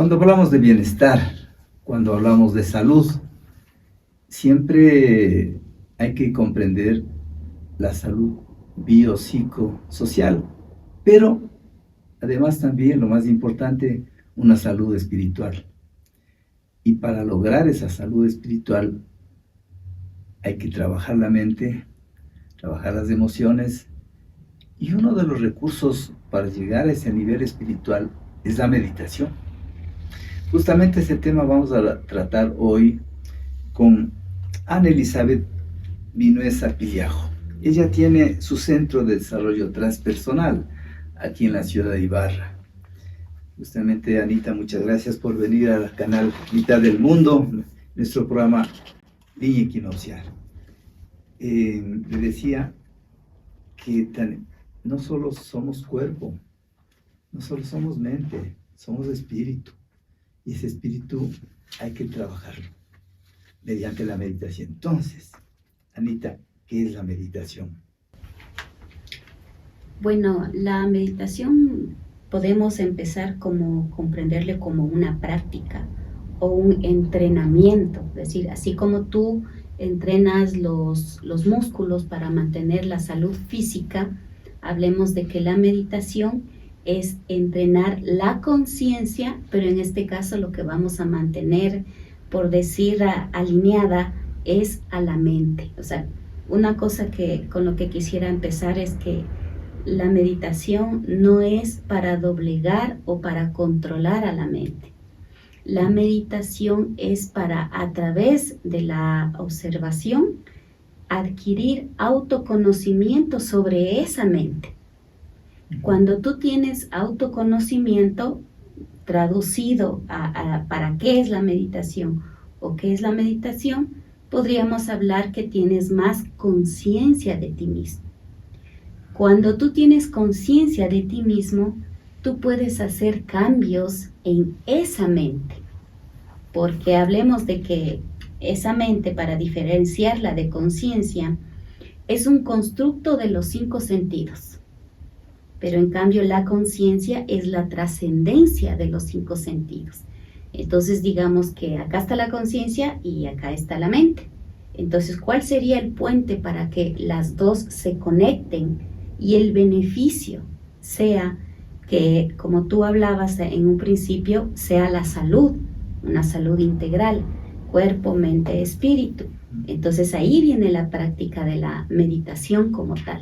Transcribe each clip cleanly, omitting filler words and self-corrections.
Cuando hablamos de bienestar, cuando hablamos de salud, siempre hay que comprender la salud biopsicosocial, pero además también, lo más importante, una salud espiritual. Y para lograr esa salud espiritual hay que trabajar la mente, trabajar las emociones, y uno de los recursos para llegar a ese nivel espiritual es la meditación. Justamente ese tema vamos a tratar hoy con Ana Elizabeth Vinuesa Pillajo. Ella tiene su centro de desarrollo transpersonal aquí en la ciudad de Ibarra. Justamente, Anita, muchas gracias por venir al canal Mitad del Mundo, nuestro programa Línea Equinoccial. Le decía que no solo somos cuerpo, no solo somos mente, somos espíritu. Y ese espíritu hay que trabajarlo mediante la meditación. Entonces, Anita, ¿qué es la meditación? Bueno, la meditación podemos empezar como comprenderle como una práctica o un entrenamiento. Es decir, así como tú entrenas los músculos para mantener la salud física, hablemos de que la meditación es entrenar la conciencia, pero en este caso lo que vamos a mantener, por decir alineada, es a la mente. O sea, una cosa que con lo que quisiera empezar es que la meditación no es para doblegar o para controlar a la mente. La meditación es para, a través de la observación, adquirir autoconocimiento sobre esa mente. Cuando tú tienes autoconocimiento traducido para qué es la meditación o qué es la meditación, podríamos hablar que tienes más conciencia de ti mismo. Cuando tú tienes conciencia de ti mismo, tú puedes hacer cambios en esa mente. Porque hablemos de que esa mente, para diferenciarla de conciencia, es un constructo de los 5 sentidos. Pero en cambio la conciencia es la trascendencia de los 5 sentidos. Entonces digamos que acá está la conciencia y acá está la mente. Entonces, ¿cuál sería el puente para que las dos se conecten y el beneficio sea que, como tú hablabas en un principio, sea la salud, una salud integral, cuerpo, mente, espíritu? Entonces ahí viene la práctica de la meditación como tal.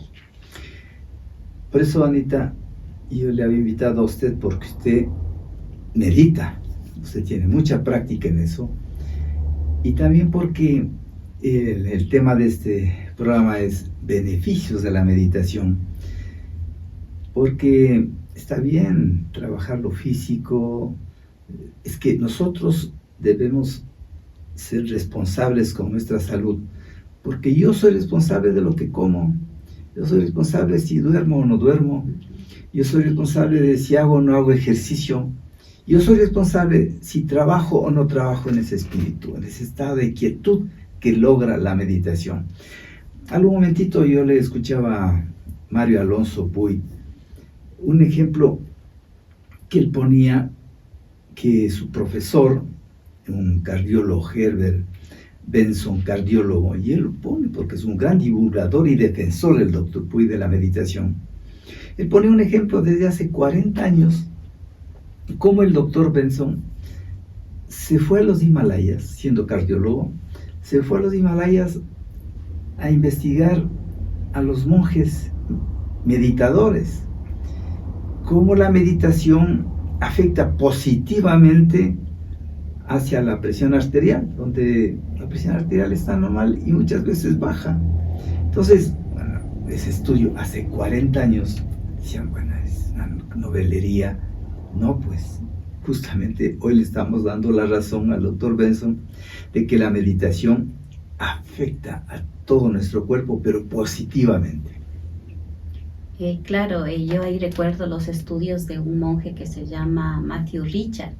Por eso, Anita, yo le había invitado a usted porque usted medita, usted tiene mucha práctica en eso, y también porque el tema de este programa es beneficios de la meditación, porque está bien trabajar lo físico, es que nosotros debemos ser responsables con nuestra salud, porque yo soy responsable de lo que como. Yo soy responsable si duermo o no duermo. Yo soy responsable de si hago o no hago ejercicio. Yo soy responsable si trabajo o no trabajo en ese espíritu, en ese estado de quietud que logra la meditación. Al un momentito yo le escuchaba a Mario Alonso Puig un ejemplo que él ponía, que su profesor, un cardiólogo, Herbert Benson, cardiólogo, y él lo pone porque es un gran divulgador y defensor del Dr. Puig de la meditación. Él pone un ejemplo desde hace 40 años, cómo el Dr. Benson se fue a los Himalayas, siendo cardiólogo, se fue a los Himalayas a investigar a los monjes meditadores, cómo la meditación afecta positivamente hacia la presión arterial, donde la presión arterial está normal y muchas veces baja. Entonces, bueno, ese estudio hace 40 años, decían, bueno, es una novelería. No, pues, justamente hoy le estamos dando la razón al doctor Benson de que la meditación afecta a todo nuestro cuerpo, pero positivamente. Claro, yo ahí recuerdo los estudios de un monje que se llama Matthew Richard,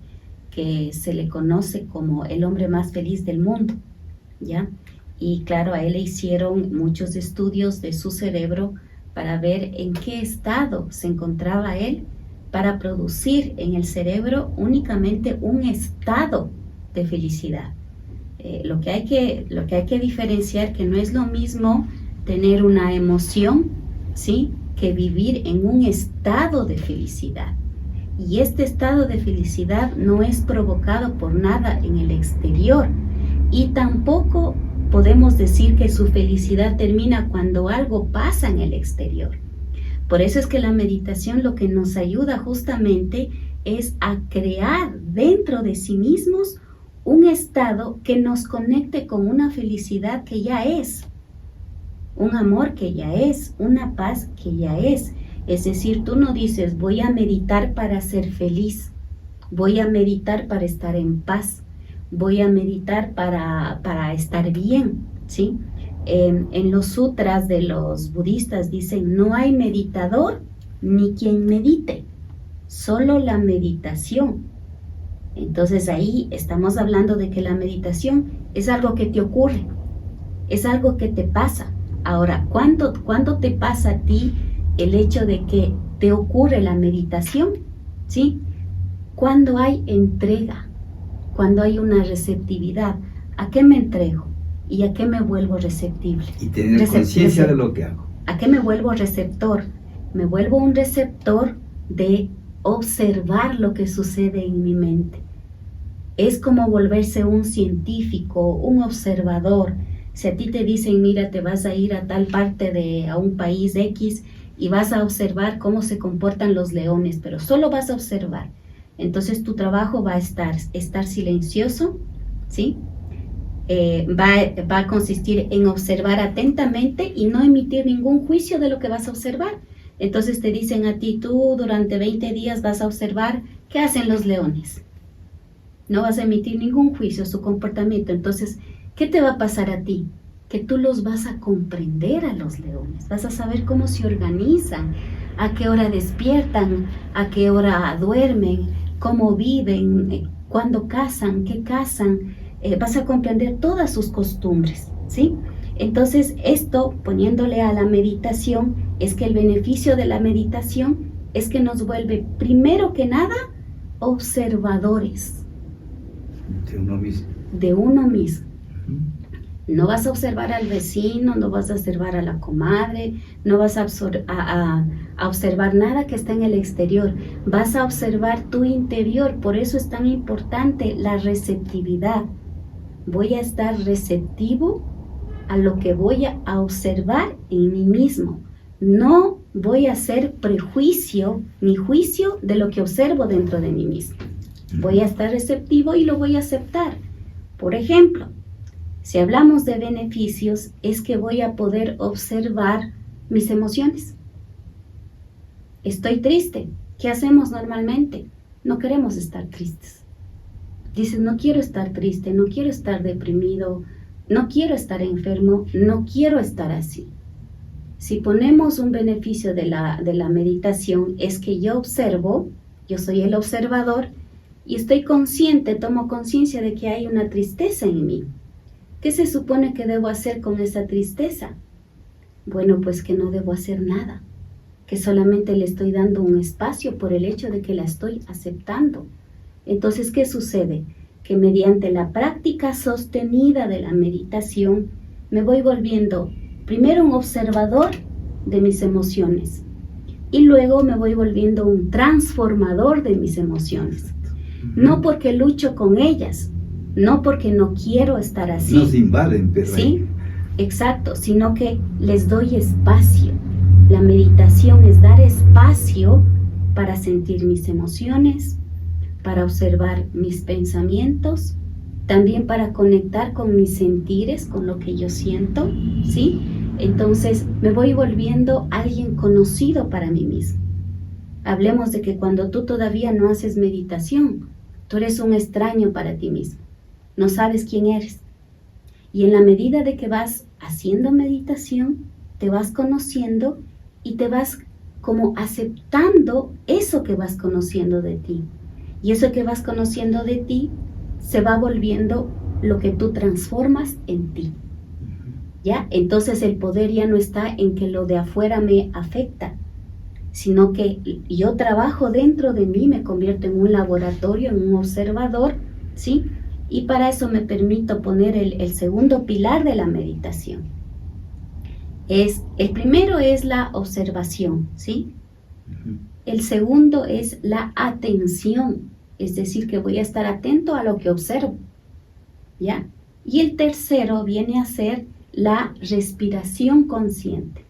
que se le conoce como el hombre más feliz del mundo, ¿ya? Y claro, a él le hicieron muchos estudios de su cerebro para ver en qué estado se encontraba él para producir en el cerebro únicamente un estado de felicidad. Lo que hay que diferenciar, que no es lo mismo tener una emoción, ¿sí?, que vivir en un estado de felicidad. Y este estado de felicidad no es provocado por nada en el exterior, y tampoco podemos decir que su felicidad termina cuando algo pasa en el exterior. Por eso es que la meditación lo que nos ayuda justamente es a crear dentro de sí mismos un estado que nos conecte con una felicidad que ya es, un amor que ya es, una paz que ya es. Es decir, tú no dices, voy a meditar para ser feliz, voy a meditar para estar en paz, voy a meditar para estar bien, ¿sí? En los sutras de los budistas dicen, no hay meditador ni quien medite, solo la meditación. Entonces ahí estamos hablando de que la meditación es algo que te ocurre, es algo que te pasa. Ahora, ¿cuándo te pasa a ti el hecho de que te ocurre la meditación? ¿Sí? Cuando hay entrega, cuando hay una receptividad. ¿A qué me entrego? ¿Y a qué me vuelvo receptible? Y tener conciencia de lo que hago. ¿A qué me vuelvo receptor? Me vuelvo un receptor de observar lo que sucede en mi mente. Es como volverse un científico, un observador. Si a ti te dicen, mira, te vas a ir a tal parte a un país X y vas a observar cómo se comportan los leones, pero solo vas a observar. Entonces tu trabajo va a estar silencioso, ¿sí? Va a consistir en observar atentamente y no emitir ningún juicio de lo que vas a observar. Entonces te dicen a ti, tú durante 20 días vas a observar qué hacen los leones. No vas a emitir ningún juicio de su comportamiento. Entonces, ¿qué te va a pasar a ti? Que tú los vas a comprender a los leones. Vas a saber cómo se organizan, a qué hora despiertan, a qué hora duermen, cómo viven, cuándo cazan, qué cazan. Vas a comprender todas sus costumbres, ¿sí? Entonces, esto, poniéndole a la meditación, es que el beneficio de la meditación es que nos vuelve, primero que nada, observadores. De uno mismo. De uno mismo. No vas a observar al vecino, no vas a observar a la comadre, no vas a observar nada que está en el exterior. Vas a observar tu interior. Por eso es tan importante la receptividad. Voy a estar receptivo a lo que voy a observar en mí mismo. No voy a hacer prejuicio ni juicio de lo que observo dentro de mí mismo. Voy a estar receptivo y lo voy a aceptar. Por ejemplo, si hablamos de beneficios, es que voy a poder observar mis emociones. Estoy triste. ¿Qué hacemos normalmente? No queremos estar tristes. Dices, no quiero estar triste, no quiero estar deprimido, no quiero estar enfermo, no quiero estar así. Si ponemos un beneficio de la meditación, es que yo observo, yo soy el observador y estoy consciente, tomo conciencia de que hay una tristeza en mí. ¿Qué se supone que debo hacer con esa tristeza? Bueno, pues que no debo hacer nada, que solamente le estoy dando un espacio por el hecho de que la estoy aceptando. Entonces, ¿qué sucede? Que mediante la práctica sostenida de la meditación, me voy volviendo primero un observador de mis emociones y luego me voy volviendo un transformador de mis emociones. No porque lucho con ellas, no porque no quiero estar así. Nos invaden, pero sí, exacto, sino que les doy espacio. La meditación es dar espacio para sentir mis emociones, para observar mis pensamientos, también para conectar con mis sentires, con lo que yo siento, ¿sí? Entonces me voy volviendo alguien conocido para mí mismo. Hablemos de que cuando tú todavía no haces meditación, tú eres un extraño para ti mismo. No sabes quién eres. Y en la medida de que vas haciendo meditación, te vas conociendo y te vas como aceptando eso que vas conociendo de ti. Y eso que vas conociendo de ti se va volviendo lo que tú transformas en ti. ¿Ya? Entonces el poder ya no está en que lo de afuera me afecta, sino que yo trabajo dentro de mí, me convierto en un laboratorio, en un observador, ¿sí? Y para eso me permito poner el segundo pilar de la meditación. El primero es la observación, ¿sí? El segundo es la atención, es decir, que voy a estar atento a lo que observo, ¿ya? Y el tercero viene a ser la respiración consciente,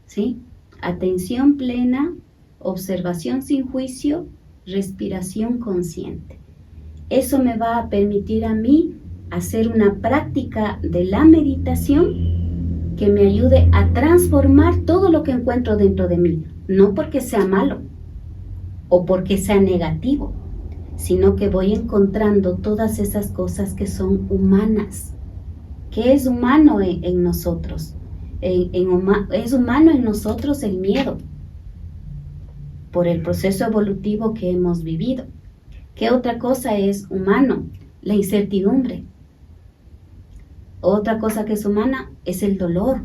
¿sí? Atención plena, observación sin juicio, respiración consciente. Eso me va a permitir a mí hacer una práctica de la meditación que me ayude a transformar todo lo que encuentro dentro de mí. No porque sea malo o porque sea negativo, sino que voy encontrando todas esas cosas que son humanas. ¿Qué es humano en nosotros? Es humano en nosotros el miedo por el proceso evolutivo que hemos vivido. ¿Qué otra cosa es humano? La incertidumbre. Otra cosa que es humana es el dolor.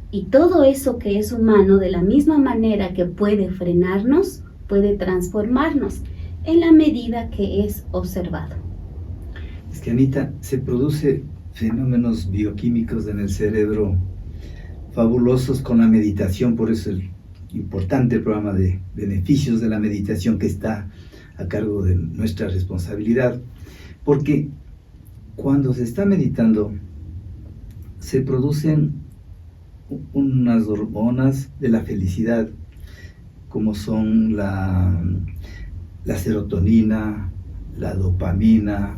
Y todo eso que es humano, de la misma manera que puede frenarnos, puede transformarnos en la medida que es observado. Es que, Anita, se produce fenómenos bioquímicos en el cerebro fabulosos con la meditación, por eso el importante programa de beneficios de la meditación que está a cargo de nuestra responsabilidad, porque cuando se está meditando se producen unas hormonas de la felicidad, como son la serotonina, la dopamina,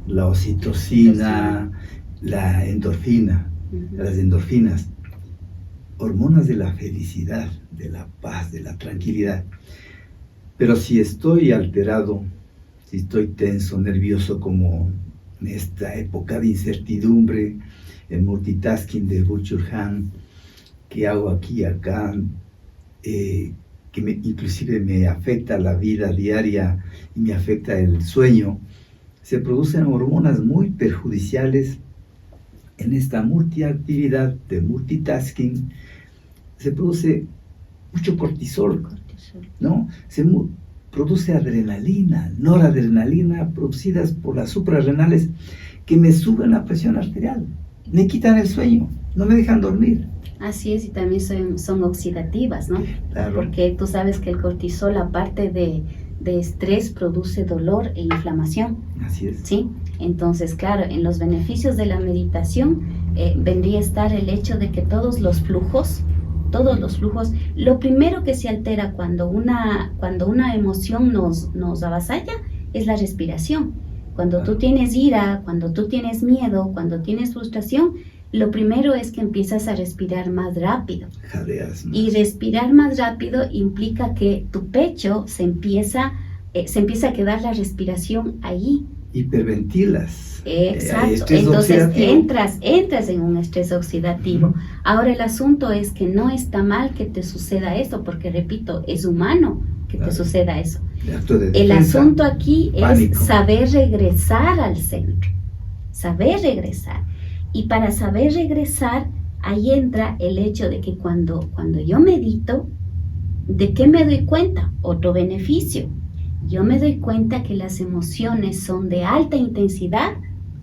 la oxitocina, la endorfina, las endorfinas, hormonas de la felicidad, de la paz, de la tranquilidad. Pero si estoy alterado, si estoy tenso, nervioso, como en esta época de incertidumbre, el multitasking de Butcher-Han, que hago aquí y acá, que inclusive me afecta la vida diaria y me afecta el sueño, se producen hormonas muy perjudiciales en esta multiactividad de multitasking. Se produce mucho cortisol, ¿no? Se produce adrenalina, noradrenalina, producidas por las suprarrenales, que me suben la presión arterial, me quitan el sueño, no me dejan dormir. Así es, y también son oxidativas, ¿no? Claro. Porque tú sabes que el cortisol, aparte de estrés, produce dolor e inflamación. Así es. ¿Sí? Entonces, claro, en los beneficios de la meditación vendría a estar el hecho de que todos los flujos, lo primero que se altera cuando una emoción nos avasalla es la respiración. Cuando tú tienes ira, cuando tú tienes miedo, cuando tienes frustración, lo primero es que empiezas a respirar más rápido. Jadeas más. Y respirar más rápido implica que tu pecho se empieza a quedar la respiración allí. Hiperventilas. Exacto. Entonces entras en un estrés oxidativo. Ahora el asunto es que no está mal que te suceda eso, porque repito, es humano que te suceda eso. El asunto aquí es saber regresar al centro. Saber regresar. Y para saber regresar, ahí entra el hecho de que cuando yo medito, ¿de qué me doy cuenta? Otro beneficio. Yo me doy cuenta que las emociones son de alta intensidad,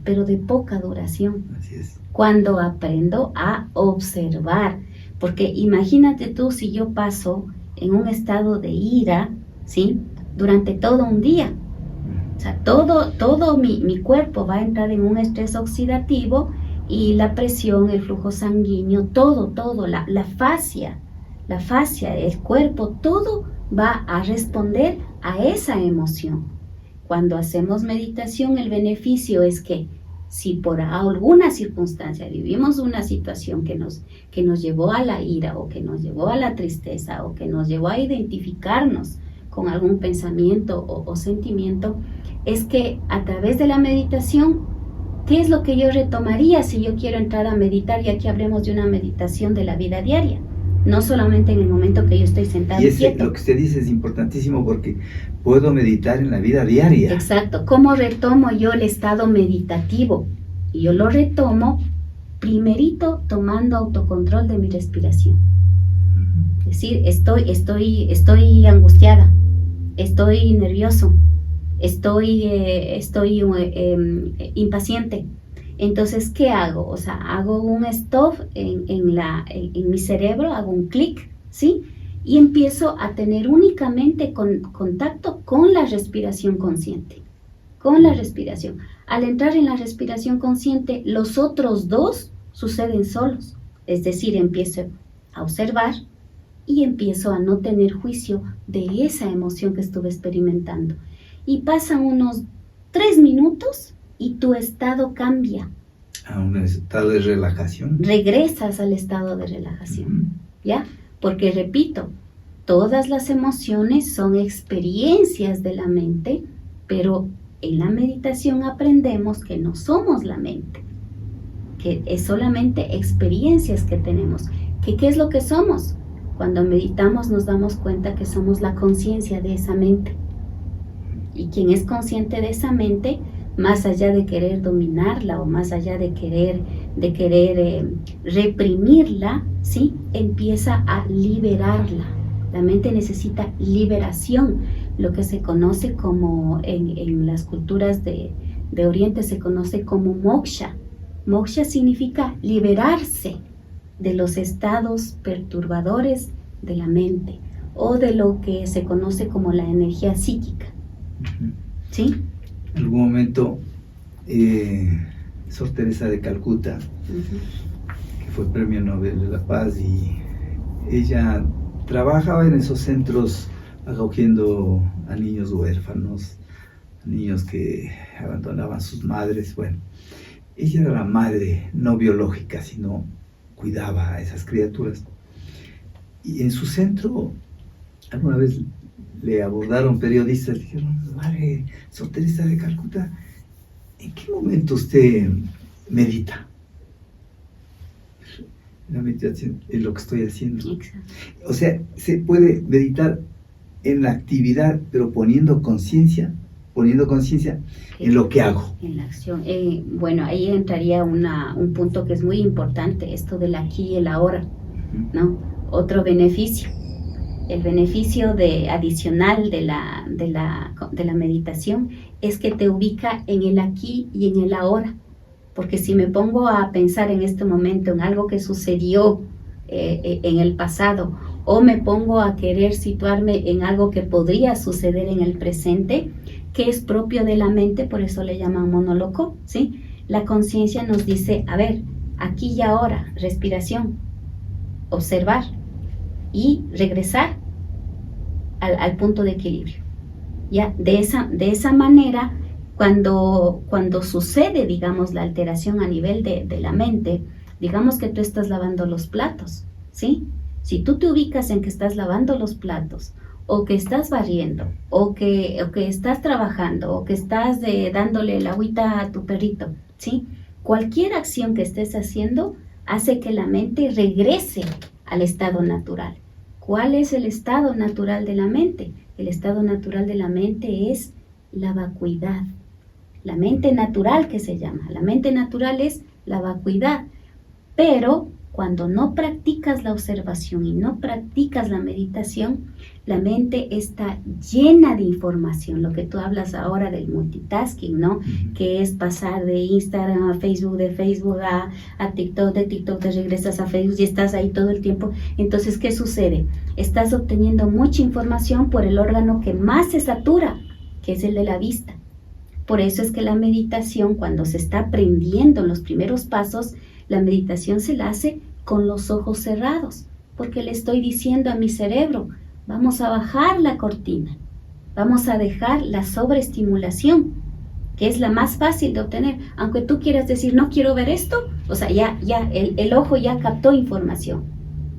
pero de poca duración. Así es. Cuando aprendo a observar. Porque imagínate tú si yo paso en un estado de ira, ¿sí? Durante todo un día. O sea, todo mi cuerpo va a entrar en un estrés oxidativo, y la presión, el flujo sanguíneo, todo, la fascia, el cuerpo, todo va a responder a esa emoción. Cuando hacemos meditación, el beneficio es que si por alguna circunstancia vivimos una situación que nos llevó a la ira, o que nos llevó a la tristeza, o que nos llevó a identificarnos con algún pensamiento o sentimiento, es que a través de la meditación, ¿qué es lo que yo retomaría si yo quiero entrar a meditar? Y aquí hablemos de una meditación de la vida diaria, no solamente en el momento que yo estoy sentado y quieto. Lo que usted dice es importantísimo, porque puedo meditar en la vida diaria. Exacto. ¿Cómo retomo yo el estado meditativo? Y yo lo retomo primerito tomando autocontrol de mi respiración. decir, estoy angustiada, estoy nervioso, estoy impaciente. Entonces, ¿qué hago? O sea, hago un stop en mi cerebro, hago un clic, ¿sí? Y empiezo a tener únicamente contacto con la respiración consciente, con la respiración. Al entrar en la respiración consciente, los otros dos suceden solos. Es decir, empiezo a observar y empiezo a no tener juicio de esa emoción que estuve experimentando. Y pasan unos 3 minutos y tu estado cambia. A un estado de relajación. Regresas al estado de relajación, ¿ya? Porque repito, todas las emociones son experiencias de la mente, pero en la meditación aprendemos que no somos la mente, que es solamente experiencias que tenemos. ¿Qué es lo que somos? Cuando meditamos nos damos cuenta que somos la conciencia de esa mente. Y quien es consciente de esa mente, más allá de querer dominarla o más allá de querer reprimirla, ¿sí? Empieza a liberarla. La mente necesita liberación, lo que se conoce como en las culturas de Oriente se conoce como moksha. Moksha significa liberarse de los estados perturbadores de la mente o de lo que se conoce como la energía psíquica. ¿Sí? En algún momento, Sor Teresa de Calcuta, que fue Premio Nobel de la Paz, y ella trabajaba en esos centros acogiendo a niños huérfanos, a niños que abandonaban sus madres. Bueno, ella era la madre no biológica, sino cuidaba a esas criaturas. Y en su centro, alguna vez le abordaron periodistas, le dijeron: madre Sor Teresa de Calcuta, ¿en qué momento usted medita? La meditación es lo que estoy haciendo. Exacto. O sea, se puede meditar en la actividad, pero poniendo conciencia en lo que hago. En la acción. Bueno, ahí entraría un punto que es muy importante, esto del aquí y el ahora, ¿no? Otro beneficio. El beneficio adicional de la meditación es que te ubica en el aquí y en el ahora. Porque si me pongo a pensar en este momento en algo que sucedió en el pasado, o me pongo a querer situarme en algo que podría suceder en el presente, que es propio de la mente, por eso le llaman monoloco, ¿sí? La conciencia nos dice: a ver, aquí y ahora, respiración, observar y regresar al punto de equilibrio. ¿Ya? De esa manera, cuando sucede, digamos, la alteración a nivel de la mente, digamos que tú estás lavando los platos, ¿sí? Si tú te ubicas en que estás lavando los platos, o que estás barriendo, o que estás trabajando, o que estás dándole el agüita a tu perrito, ¿sí? Cualquier acción que estés haciendo hace que la mente regrese al estado natural. ¿Cuál es el estado natural de la mente? El estado natural de la mente es la vacuidad. La mente natural, que se llama. La mente natural es la vacuidad. Pero cuando no practicas la observación y no practicas la meditación, la mente está llena de información. Lo que tú hablas ahora del multitasking, ¿no? Que es pasar de Instagram a Facebook, de Facebook a TikTok, de TikTok te regresas a Facebook y estás ahí todo el tiempo. Entonces, ¿qué sucede? Estás obteniendo mucha información por el órgano que más se satura, que es el de la vista. Por eso es que la meditación, cuando se está aprendiendo en los primeros pasos, la meditación se la hace con los ojos cerrados, porque le estoy diciendo a mi cerebro: vamos a bajar la cortina, vamos a dejar la sobreestimulación, que es la más fácil de obtener. Aunque tú quieras decir: no quiero ver esto, o sea, ya el ojo ya captó información,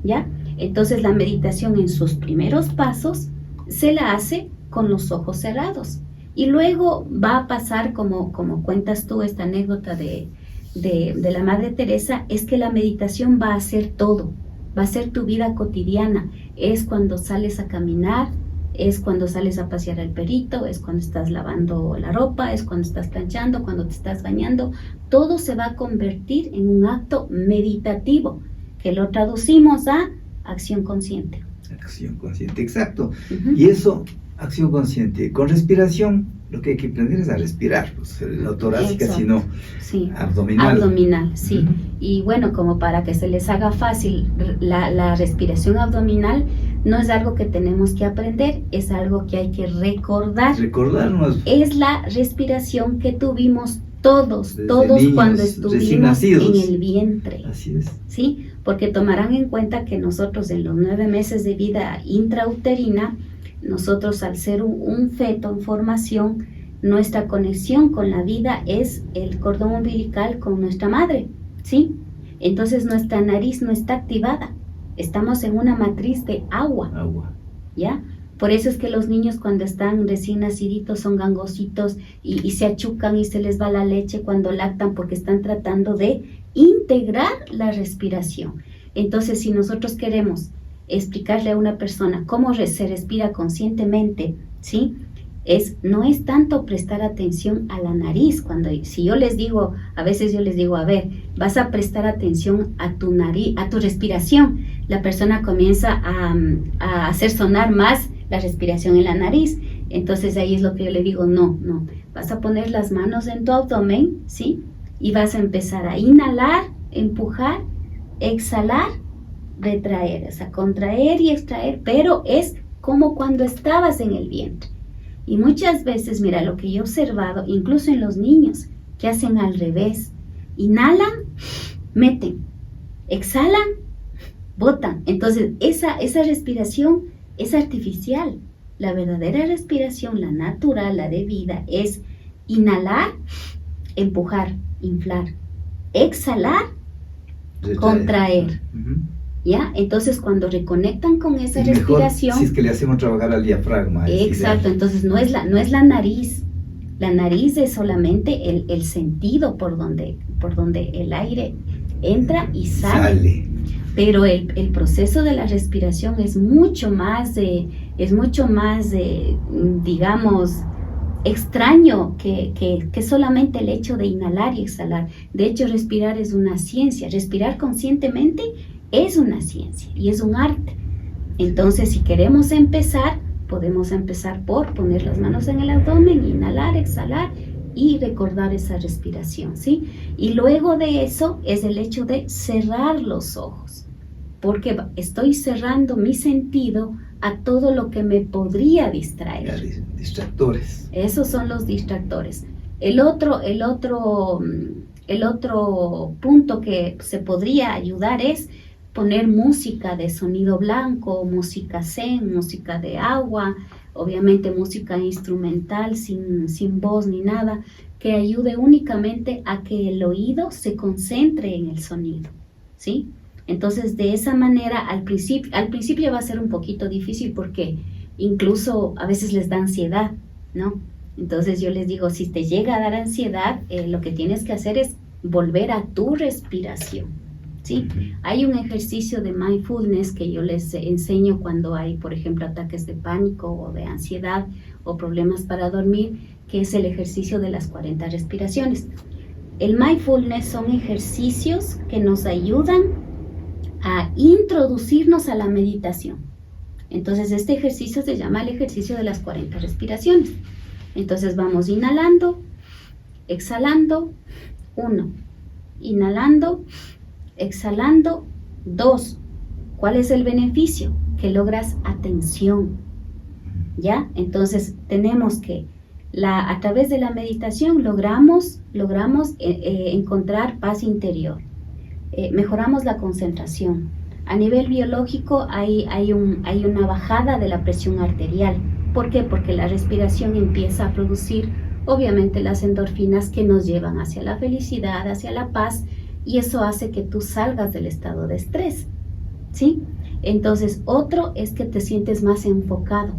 ¿ya? Entonces la meditación en sus primeros pasos se la hace con los ojos cerrados. Y luego va a pasar, como cuentas tú esta anécdota de la Madre Teresa, es que la meditación va a ser todo, va a ser tu vida cotidiana. Es cuando sales a caminar, es cuando sales a pasear al perrito, es cuando estás lavando la ropa, es cuando estás planchando, cuando te estás bañando. Todo se va a convertir en un acto meditativo, que lo traducimos a acción consciente. Acción consciente, exacto. Ujú. Y eso, acción consciente. Con respiración, lo que hay que aprender es a respirar, pues, no torácica, Exacto. sino Sí. abdominal. Abdominal, sí. Ujú. Y bueno, como para que se les haga fácil, la respiración abdominal no es algo que tenemos que aprender, es algo que hay que recordar. Recordarnos Es la respiración que tuvimos todos Desde cuando niños, recién estuvimos nacidos. en el vientre. así es. ¿Sí? Porque tomarán en cuenta que nosotros en los 9 meses de vida intrauterina, nosotros al ser un feto en formación, nuestra conexión con la vida es el cordón umbilical con nuestra madre, ¿sí? Entonces nuestra nariz no está activada, estamos en una matriz de agua, Agua. ¿ya? Por eso es que los niños cuando están recién naciditos son gangositos y se achucan y se les va la leche cuando lactan porque están tratando de integrar la respiración. Entonces, si nosotros queremos explicarle a una persona cómo se respira conscientemente, ¿sí? No es tanto prestar atención a la nariz. Si yo les digo, a veces yo les digo, a ver, vas a prestar atención a tu nariz, a tu respiración. La persona comienza a hacer sonar más la respiración en la nariz. Entonces ahí es lo que yo le digo, no, vas a poner las manos en tu abdomen, ¿sí? Y vas a empezar a inhalar, empujar, exhalar, retraer, o sea, contraer y extraer, pero es como cuando estabas en el vientre. Y muchas veces, mira, lo que yo he observado, incluso en los niños, que hacen al revés, inhalan, meten, exhalan, botan. Entonces, esa respiración es artificial. La verdadera respiración, la natural, la de vida, es inhalar, empujar, inflar, exhalar, contraer. Uh-huh. ¿Ya? Entonces, cuando reconectan con esa y mejor, respiración... si es que le hacemos trabajar al diafragma. Exacto, entonces no es la nariz. La nariz es solamente el sentido por donde el aire entra y sale. Pero el proceso de la respiración es mucho más, digamos, extraño que solamente el hecho de inhalar y exhalar. De hecho, respirar es una ciencia. Respirar conscientemente es una ciencia y es un arte. Entonces, si queremos empezar, podemos empezar por poner las manos en el abdomen, inhalar, exhalar y recordar esa respiración, ¿sí? Y luego de eso es el hecho de cerrar los ojos, porque estoy cerrando mi sentido a todo lo que me podría distraer. Distractores. Esos son los distractores. El otro punto que se podría ayudar es poner música de sonido blanco, música zen, música de agua, obviamente música instrumental sin voz ni nada, que ayude únicamente a que el oído se concentre en el sonido, ¿sí? Entonces, de esa manera, al principio va a ser un poquito difícil porque incluso a veces les da ansiedad, ¿no? Entonces yo les digo, si te llega a dar ansiedad, lo que tienes que hacer es volver a tu respiración. ¿Sí? Hay un ejercicio de mindfulness que yo les enseño cuando hay, por ejemplo, ataques de pánico o de ansiedad o problemas para dormir, que es el ejercicio de las 40 respiraciones. El mindfulness son ejercicios que nos ayudan a introducirnos a la meditación. Entonces, este ejercicio se llama el ejercicio de las 40 respiraciones. Entonces, vamos inhalando, exhalando, 1, inhalando, exhalando, 2. ¿Cuál es el beneficio? Que logras atención, ¿ya? Entonces tenemos que a través de la meditación logramos encontrar paz interior, mejoramos la concentración. A nivel biológico hay una bajada de la presión arterial. ¿Por qué? Porque la respiración empieza a producir obviamente las endorfinas que nos llevan hacia la felicidad, hacia la paz, y eso hace que tú salgas del estado de estrés, ¿sí? Entonces, otro es que te sientes más enfocado.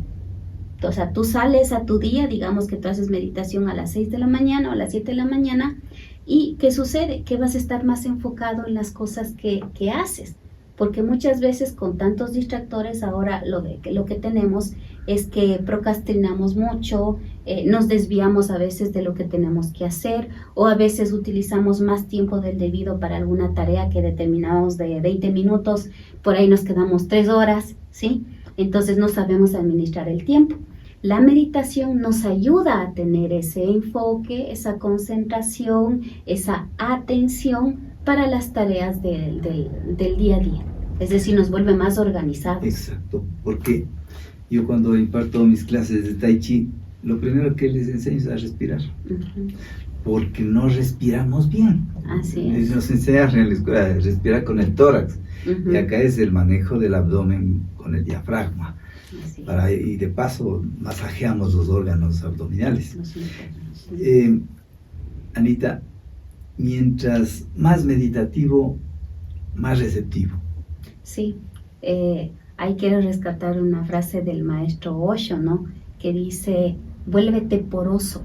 O sea, tú sales a tu día, digamos que tú haces meditación a las 6 de la mañana o a las 7 de la mañana, ¿y qué sucede? Que vas a estar más enfocado en las cosas que haces. Porque muchas veces con tantos distractores ahora lo que tenemos es que procrastinamos mucho, nos desviamos a veces de lo que tenemos que hacer, o a veces utilizamos más tiempo del debido para alguna tarea que determinamos de 20 minutos, por ahí nos quedamos 3 horas, ¿sí? Entonces no sabemos administrar el tiempo. La meditación nos ayuda a tener ese enfoque, esa concentración, esa atención para las tareas del día a día. Es decir, nos vuelve más organizados. Exacto, porque yo cuando imparto mis clases de Tai Chi, lo primero que les enseño es a respirar. Uh-huh. Porque no respiramos bien. Así es. Nos enseñan en la escuela a respirar con el tórax. Uh-huh. Y acá es el manejo del abdomen con el diafragma. Y de paso masajeamos los órganos abdominales. Anita, mientras más meditativo, más receptivo. Sí, ahí quiero rescatar una frase del maestro Osho, ¿no? Que dice, vuélvete poroso,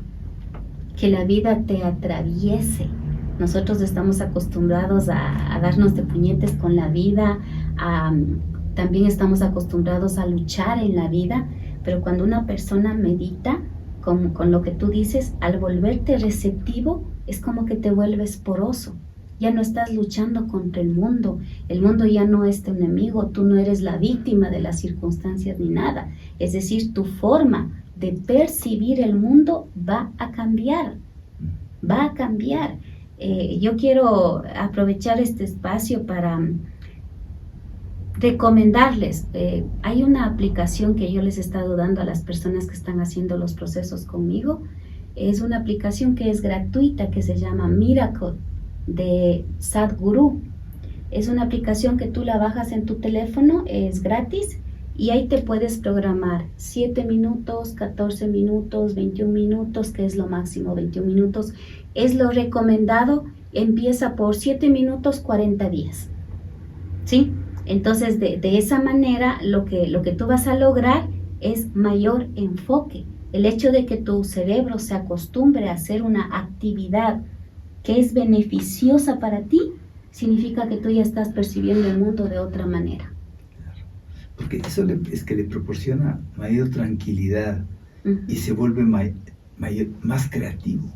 que la vida te atraviese. Nosotros estamos acostumbrados a darnos de puñetes con la vida, también estamos acostumbrados a luchar en la vida, pero cuando una persona medita, con lo que tú dices, al volverte receptivo, es como que te vuelves poroso. Ya no estás luchando contra el mundo ya no es tu enemigo, tú no eres la víctima de las circunstancias ni nada. Es decir, tu forma de percibir el mundo va a cambiar. Yo quiero aprovechar este espacio para recomendarles, hay una aplicación que yo les he estado dando a las personas que están haciendo los procesos conmigo. Es una aplicación que es gratuita, que se llama Miracle, de Sadhguru. Es una aplicación que tú la bajas en tu teléfono, es gratis, y ahí te puedes programar 7 minutos, 14 minutos, 21 minutos, que es lo máximo, 21 minutos. Es lo recomendado, empieza por 7 minutos, 40 días. ¿Sí? Entonces, de esa manera, lo que tú vas a lograr es mayor enfoque. El hecho de que tu cerebro se acostumbre a hacer una actividad que es beneficiosa para ti, significa que tú ya estás percibiendo el mundo de otra manera. Claro, porque eso es que le proporciona mayor tranquilidad. Uh-huh. Y se vuelve más creativo.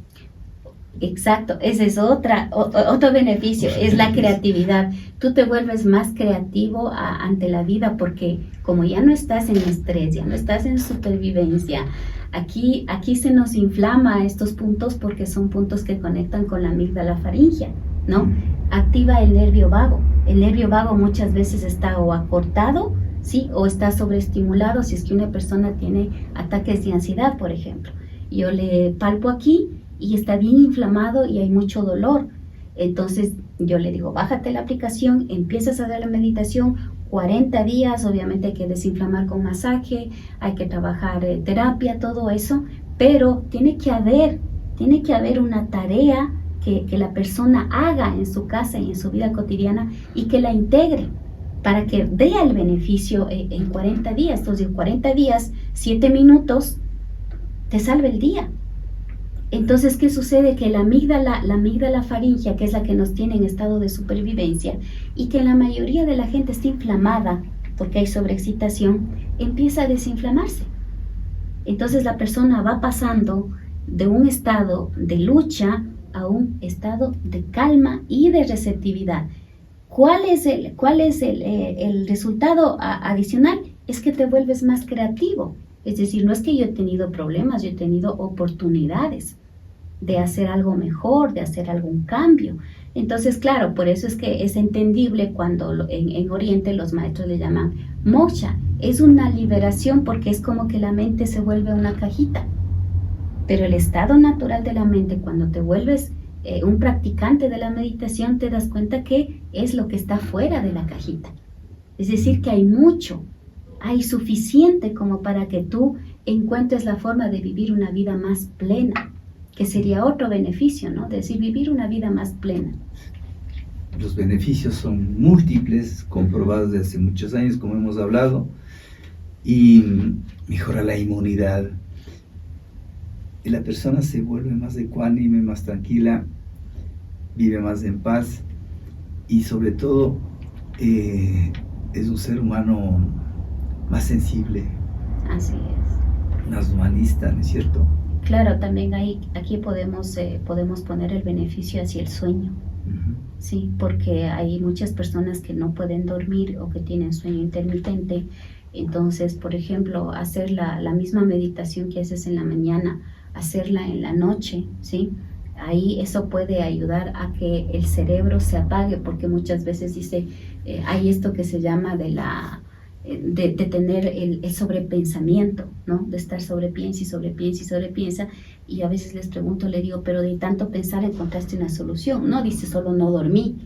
Exacto, ese es otro beneficio, es la creatividad. Tú te vuelves más creativo ante la vida porque como ya no estás en estrés, ya no estás en supervivencia, aquí se nos inflama estos puntos porque son puntos que conectan con la amígdala faríngea, ¿no? Activa el nervio vago. El nervio vago muchas veces está o acortado, ¿sí? O está sobreestimulado si es que una persona tiene ataques de ansiedad, por ejemplo. Yo le palpo aquí y está bien inflamado y hay mucho dolor. Entonces yo le digo, bájate la aplicación, empiezas a dar la meditación, 40 días, obviamente hay que desinflamar con masaje, hay que trabajar terapia, todo eso, pero tiene que haber una tarea que la persona haga en su casa y en su vida cotidiana y que la integre para que vea el beneficio en 40 días. Entonces en 40 días, 7 minutos, te salva el día. Entonces, ¿qué sucede? Que la amígdala faríngea, que es la que nos tiene en estado de supervivencia y que la mayoría de la gente está inflamada porque hay sobreexcitación, empieza a desinflamarse. Entonces la persona va pasando de un estado de lucha a un estado de calma y de receptividad. ¿Cuál es el resultado adicional? Es que te vuelves más creativo. Es decir, no es que yo he tenido problemas, yo he tenido oportunidades de hacer algo mejor, de hacer algún cambio. Entonces, claro, por eso es que es entendible cuando en Oriente los maestros le llaman moksha. Es una liberación porque es como que la mente se vuelve una cajita. Pero el estado natural de la mente, cuando te vuelves un practicante de la meditación, te das cuenta que es lo que está fuera de la cajita. Es decir, que hay mucho. Hay suficiente como para que tú encuentres la forma de vivir una vida más plena, que sería otro beneficio, ¿no? Es decir, vivir una vida más plena. Los beneficios son múltiples, comprobados desde hace muchos años, como hemos hablado, y mejora la inmunidad. Y la persona se vuelve más ecuánime, más tranquila, vive más en paz y sobre todo es un ser humano más sensible, así es, más humanista, ¿no es cierto? Claro, también aquí podemos poner el beneficio hacia el sueño. Uh-huh. Sí, porque hay muchas personas que no pueden dormir o que tienen sueño intermitente. Entonces, por ejemplo, hacer la misma meditación que haces en la mañana, hacerla en la noche, ¿sí? Ahí eso puede ayudar a que el cerebro se apague, porque muchas veces dice, hay esto que se llama de tener el sobrepensamiento, ¿no? De estar sobrepiensa y sobrepiensa y sobrepiensa. Y a veces les pregunto, le digo, pero de tanto pensar encontraste una solución. No, dice, solo no dormí.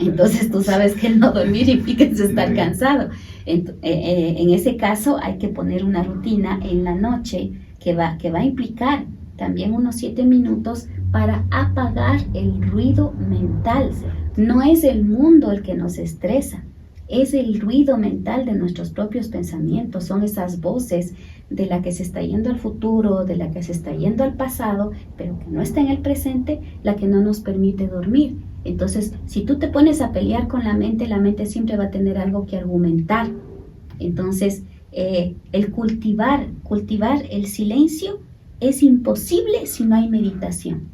Entonces tú sabes que el no dormir implica estar cansado. En ese caso hay que poner una rutina en la noche que va a implicar también unos 7 minutos para apagar el ruido mental. No es el mundo el que nos estresa, es el ruido mental de nuestros propios pensamientos, son esas voces de la que se está yendo al futuro, de la que se está yendo al pasado, pero que no está en el presente, la que no nos permite dormir. Entonces, si tú te pones a pelear con la mente siempre va a tener algo que argumentar. Entonces, el cultivar el silencio es imposible si no hay meditación.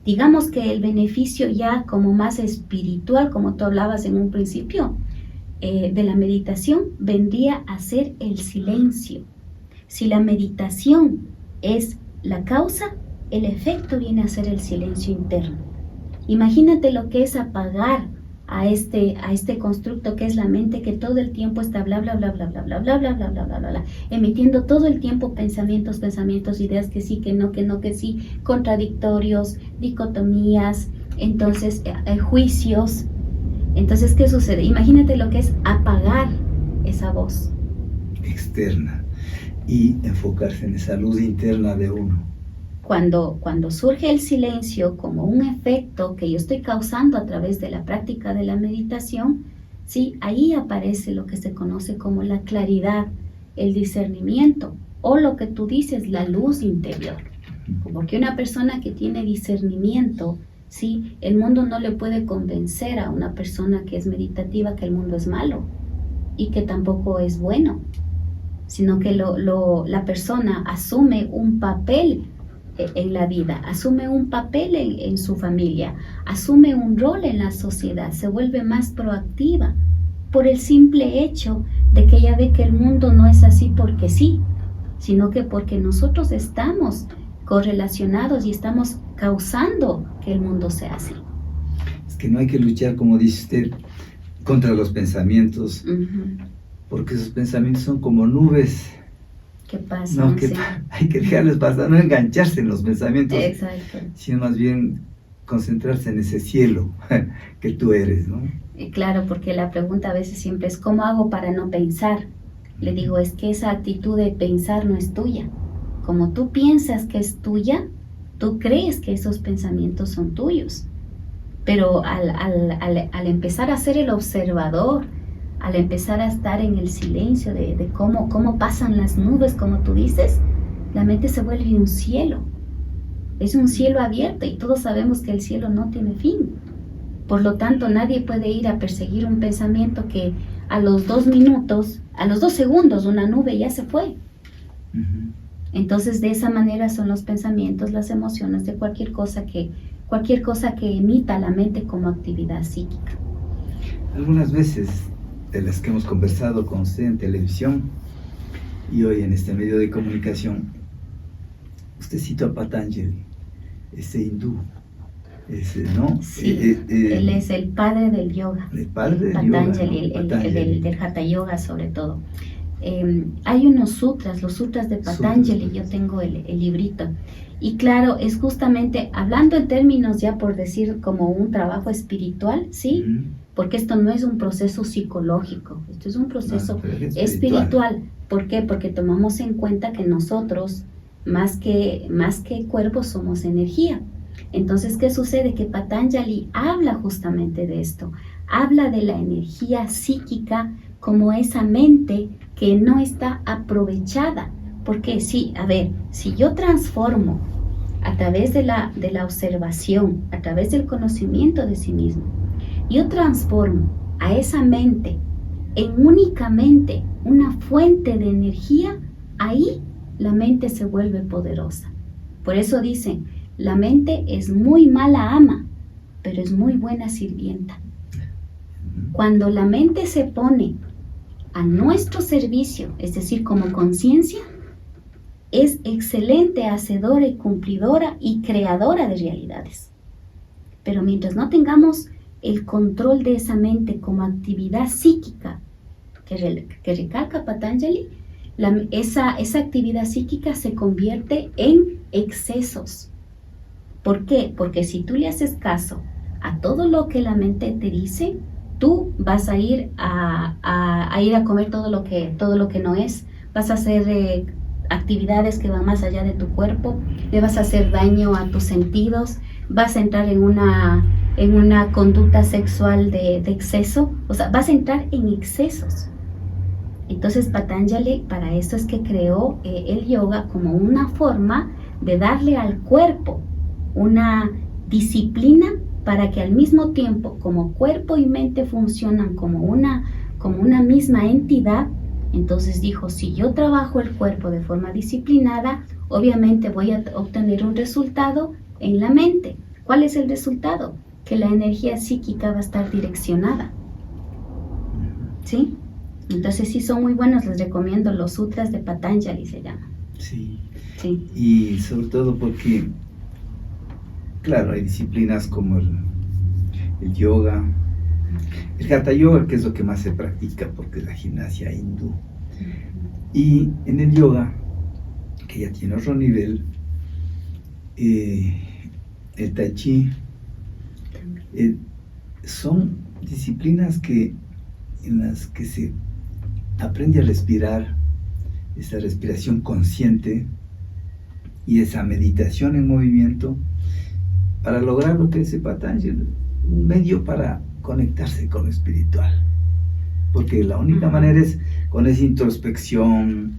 Digamos que el beneficio ya como más espiritual, como tú hablabas en un principio, de la meditación vendría a ser el silencio. Si la meditación es la causa, el efecto viene a ser el silencio interno. Imagínate lo que es apagar a este constructo que es la mente, que todo el tiempo está bla bla bla bla bla bla bla bla bla bla bla bla, emitiendo todo el tiempo pensamientos, ideas que sí, que no, que sí, contradictorios, dicotomías, entonces juicios. Entonces, ¿qué sucede? Imagínate lo que es apagar esa voz externa y enfocarse en esa luz interna de uno. Cuando surge el silencio como un efecto que yo estoy causando a través de la práctica de la meditación, ¿sí? Ahí aparece lo que se conoce como la claridad, el discernimiento, o lo que tú dices, la luz interior. Porque una persona que tiene discernimiento, ¿sí? El mundo no le puede convencer a una persona que es meditativa que el mundo es malo y que tampoco es bueno, sino que la persona asume un papel en la vida, asume un papel en su familia, asume un rol en la sociedad, se vuelve más proactiva por el simple hecho de que ella ve que el mundo no es así porque sí, sino que porque nosotros estamos correlacionados y estamos causando que el mundo sea así. Es que no hay que luchar, como dice usted, contra los pensamientos, porque esos pensamientos son como nubes. ¿Qué pasa? No, que hay que dejarles pasar, no engancharse en los pensamientos. Exacto. Sino más bien concentrarse en ese cielo que tú eres, ¿no? Claro, porque la pregunta a veces siempre es, ¿cómo hago para no pensar? Le digo, es que esa actitud de pensar no es tuya. Como tú piensas que es tuya, tú crees que esos pensamientos son tuyos. Pero al empezar a ser el observador, al empezar a estar en el silencio de cómo pasan las nubes, como tú dices, la mente se vuelve un cielo. Es un cielo abierto y todos sabemos que el cielo no tiene fin. Por lo tanto, nadie puede ir a perseguir un pensamiento que a los 2 minutos, a los 2 segundos, una nube ya se fue. Entonces, de esa manera son los pensamientos, las emociones de cualquier cosa que emita la mente como actividad psíquica. Algunas veces, de las que hemos conversado con usted en televisión y hoy en este medio de comunicación, usted citó a Patanjali, ese hindú, ¿no? Sí, él es el padre del yoga. El padre del Patanjali, yoga, ¿no? del Hatha Yoga sobre todo. Hay unos sutras, los sutras de Patanjali, yo tengo el librito. Y claro, es justamente, hablando en términos ya por decir como un trabajo espiritual, ¿sí? Porque esto no es un proceso psicológico, esto es un proceso espiritual. ¿Por qué? Porque tomamos en cuenta que nosotros, más que cuerpos, somos energía. Entonces, ¿qué sucede? Que Patanjali habla justamente de esto, habla de la energía psíquica como esa mente que no está aprovechada. Porque sí, a ver, si yo transformo a través de la observación, a través del conocimiento de sí mismo, yo transformo a esa mente en únicamente una fuente de energía, ahí la mente se vuelve poderosa. Por eso dicen, la mente es muy mala ama, pero es muy buena sirvienta. Cuando la mente se pone a nuestro servicio, es decir, como conciencia, es excelente hacedora y cumplidora y creadora de realidades. Pero mientras no tengamos el control de esa mente como actividad psíquica, que recalca Patanjali, esa actividad psíquica se convierte en excesos. ¿Por qué? Porque si tú le haces caso a todo lo que la mente te dice, tú vas a ir a comer todo lo que no es, vas a hacer actividades que van más allá de tu cuerpo, le vas a hacer daño a tus sentidos, vas a entrar en una conducta sexual de exceso, o sea, vas a entrar en excesos. Entonces Patanjali para eso es que creó el yoga como una forma de darle al cuerpo una disciplina para que al mismo tiempo, como cuerpo y mente funcionan como una misma entidad. Entonces dijo, si yo trabajo el cuerpo de forma disciplinada, obviamente voy a obtener un resultado en la mente. ¿Cuál es el resultado? Que la energía psíquica va a estar direccionada. ¿Sí? Entonces sí son muy buenos, les recomiendo los sutras de Patanjali, se llaman. Sí. Sí. Y sobre todo porque, claro, hay disciplinas como el yoga, el hatha yoga, que es lo que más se practica porque es la gimnasia hindú. Y en el yoga, que ya tiene otro nivel, el tai chi, son disciplinas en las que se aprende a respirar, esa respiración consciente y esa meditación en movimiento para lograr lo que dice Patanjali, un medio para conectarse con lo espiritual, porque la única manera es con esa introspección,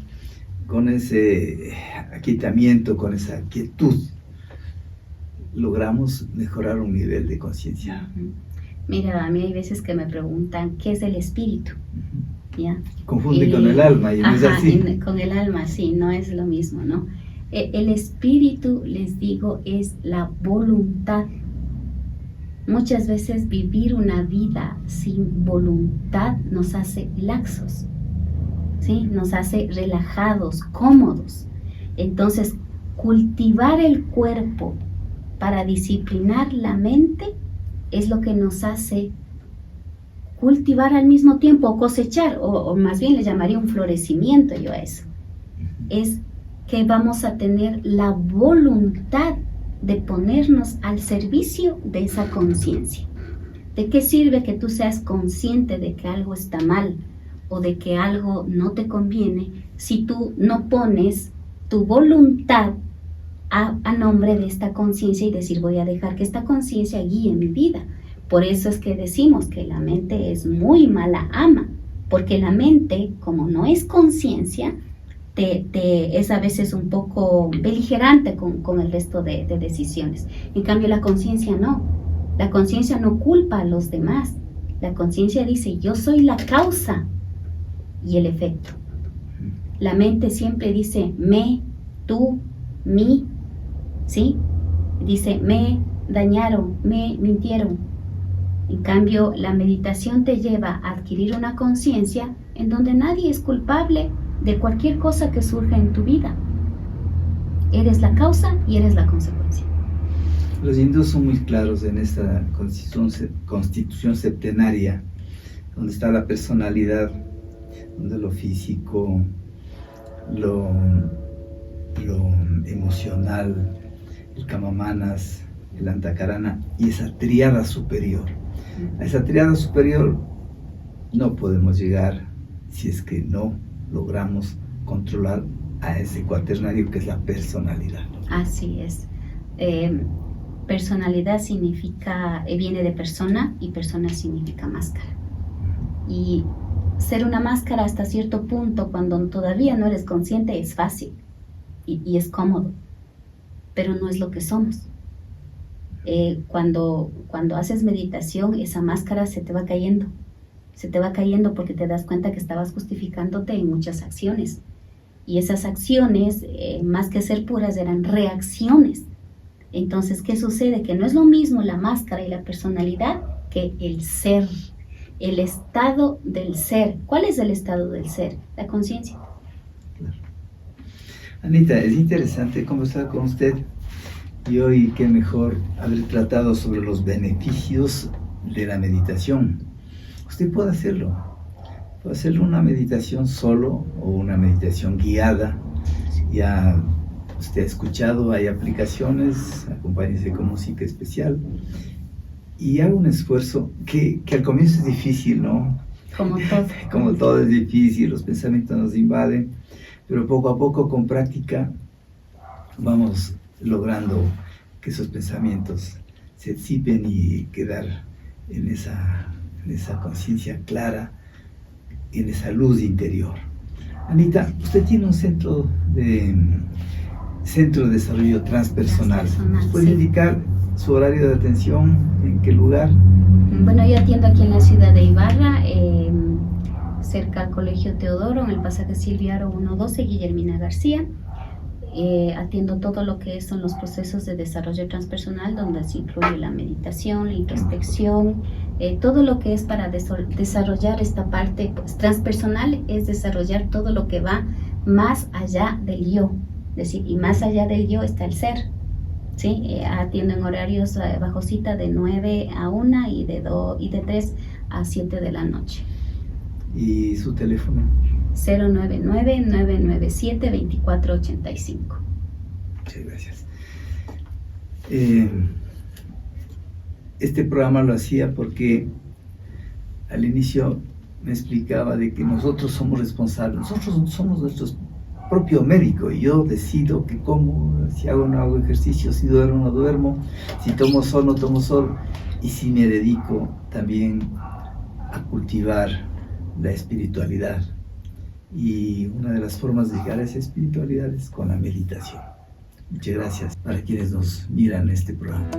con ese aquietamiento, con esa quietud, logramos mejorar un nivel de conciencia. Mira, a mí hay veces que me preguntan, ¿qué es el espíritu? ¿Ya? Confunde con el alma, y no es así. Con el alma, sí, no es lo mismo, ¿no? El espíritu, les digo, es la voluntad. Muchas veces vivir una vida sin voluntad nos hace laxos, ¿sí? Nos hace relajados, cómodos. Entonces, cultivar el cuerpo para disciplinar la mente es lo que nos hace cultivar al mismo tiempo, cosechar, o más bien le llamaría un florecimiento yo a eso. Es que vamos a tener la voluntad de ponernos al servicio de esa conciencia. ¿De qué sirve que tú seas consciente de que algo está mal o de que algo no te conviene si tú no pones tu voluntad a nombre de esta conciencia y decir, voy a dejar que esta conciencia guíe mi vida? Por eso es que decimos que la mente es muy mala ama, porque la mente, como no es conciencia, es a veces un poco beligerante con el resto de decisiones. En cambio, la conciencia no. La conciencia no culpa a los demás. La conciencia dice, yo soy la causa y el efecto. La mente siempre dice, me, tú, mí, ¿sí? Dice, me dañaron, me mintieron. En cambio, la meditación te lleva a adquirir una conciencia en donde nadie es culpable de cualquier cosa que surja en tu vida. Eres la causa y eres la consecuencia. Los hindúes son muy claros en esta constitución septenaria, donde está la personalidad, donde lo físico, lo emocional, el kamamanas, el antakarana y esa triada superior. A esa triada superior no podemos llegar si es que no logramos controlar a ese cuaternario que es la personalidad. Así es. Personalidad significa, viene de persona, y persona significa máscara. Y ser una máscara hasta cierto punto, cuando todavía no eres consciente, es fácil y es cómodo, pero no es lo que somos. Cuando haces meditación, esa máscara se te va cayendo. Se te va cayendo porque te das cuenta que estabas justificándote en muchas acciones. Y esas acciones, más que ser puras, eran reacciones. Entonces, ¿qué sucede? Que no es lo mismo la máscara y la personalidad que el ser. el estado del ser. ¿Cuál es el estado del ser? La conciencia. Claro. Anita, es interesante conversar con usted y hoy qué mejor haber tratado sobre los beneficios de la meditación. Usted puede hacerlo una meditación solo o una meditación guiada. Ya usted ha escuchado, hay aplicaciones, acompáñese con música especial y haga un esfuerzo que al comienzo es difícil, ¿no? Como todo. Como todo es difícil, los pensamientos nos invaden, pero poco a poco con práctica vamos logrando que esos pensamientos se disipen y quedar en esa conciencia clara, en esa luz interior. Anita, usted tiene un centro de desarrollo transpersonal. ¿Puede sí. indicar su horario de atención? ¿En qué lugar? Bueno, yo atiendo aquí en la ciudad de Ibarra, cerca al Colegio Teodoro, en el pasaje Silviaro 112, Guillermina García. Atiendo todo lo que son los procesos de desarrollo transpersonal, donde se incluye la meditación, la introspección, todo lo que es para desarrollar esta parte pues, transpersonal, es desarrollar todo lo que va más allá del yo. Es decir, y más allá del yo está el ser. ¿Sí? Atiendo en horarios bajo cita de 9 a 1 y de 3 a 7 de la noche. ¿Y su teléfono? 099-997-2485. Muchas gracias. Este programa lo hacía porque al inicio me explicaba de que nosotros somos responsables, nosotros somos nuestros propio médico y yo decido que como, si hago o no hago ejercicio, si duermo o no duermo, si tomo sol o no tomo sol y si me dedico también a cultivar la espiritualidad. Y una de las formas de llegar a esa espiritualidad es con la meditación. Muchas gracias para quienes nos miran este programa.